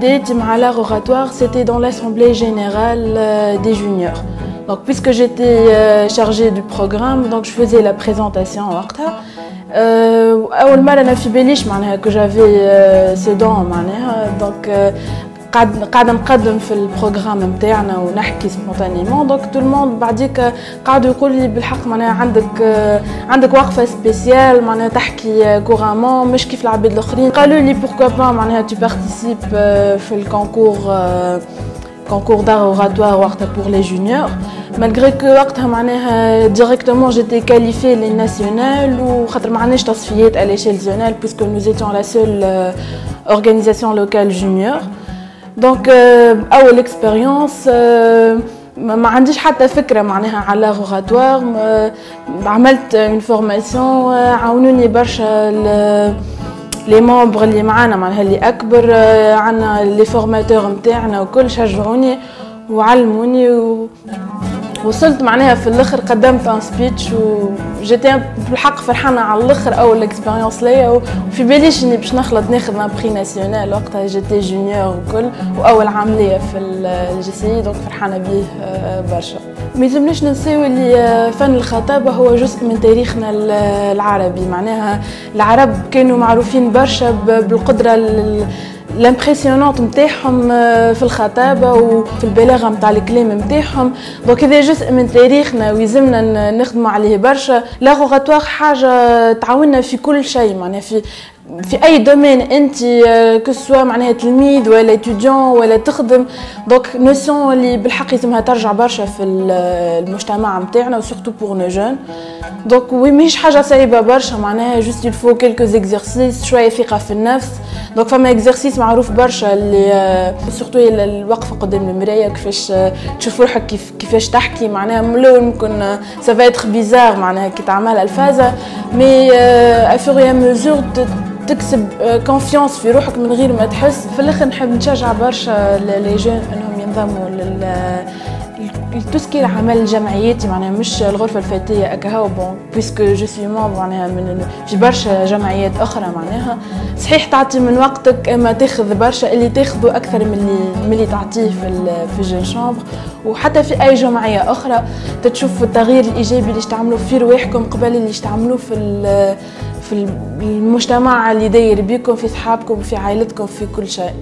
بدايتي مع l'art oratoire c'était dans l'assemblée générale des juniors. Donc puisque j'étais chargée du programme, donc je faisais la présentation وقتها. أول مرة أنا في باليش معناها que j'avais ce don معناها donc قاعدة نقدم في البروغرام نتاعنا ونحكي سبونتانيمون دونك تو الموند بعديك قعدوا يقولوا لي بالحق معناها عندك وقفة سبيسيال معناها تحكي كورامون مش كيف العباد الآخرين. قالوا لي بوركوا با معناها tu participes في الكونكور concours d'art oratoire وقتها pour les juniors malgré que وقتها معناها directement j'étais qualifiée les nationales وخاطر ما عندناش تصفيات à l'échelle zone puisque nous étions la seule organisation locale junior. دونك اول اكسبيريونس ما عنديش حتى فكره معناها على لغاتوار. عملت اون فورماسيون عاونوني برشا لي ممبر اللي معانا معناها اللي اكبر عندنا لي فورماتور نتاعنا وكل شجعوني وعلموني وصلت معناها في الاخر قدمت ان سبيتش وجيتي بالحق فرحانه على الاخر اول اكسبيريونس ليا وفي باليش اني باش نخلط ناخذ ان بري ناسيونال وقتها جيتي جونيور وكل واول عام ليا في الجي سي دونك فرحانه بيه برشا. ما يلزمناش ننساو اللي فن الخطابه هو جزء من تاريخنا العربي معناها العرب كانوا معروفين برشا بالقدره الامبرسيونونت نتاعهم في الخطابه وفي البلاغه نتاع الكلام نتاعهم دونك هذا جزء من تاريخنا ويلزمنا نخدموا عليه برشا. لاغوغاتوار حاجه تعاوننا في كل شيء معناها في اي دومين انت كسوا معناها تلميذ ولا اتيديون ولا تخدم دونك نوسيون اللي بالحق لازمها ترجع برشا في المجتمع نتاعنا وسورتو بور نو جون دونك وي ماهيش حاجه صعيبه برشا معناها جوست يلفو كيلكو اكزرسيس شويه ثقه في النفس. دونك فما اكزرسيس معروف برشا اللي سورتو الوقفه قدام المرايه كيفاش تشوف روحك كيفاش تحكي معناها من الاول ممكن سافا اتر بيزار معناها كي تعمل الفازه مي افوريا ميزور تكسب كونفيونس في روحك من غير ما تحس. في الاخر نحب نشجع برشا لي جون انهم ينضموا تو سكي العمل الجمعياتي معناها مش الغرفه الفتيه اكاهو بون بويسكو جو سوي ممبر معناها في برشا جمعيات اخرى معناها صحيح تعطي من وقتك اما تاخذ برشا اللي تاخذه اكثر من اللي تعطيه في الجون شامبر وحتى في اي جمعيه اخرى تشوف التغيير الايجابي اللي تعملوه في رواحكم قبل اللي تعملوه في المجتمع اللي داير بيكم في صحابكم في عائلتكم في كل شيء.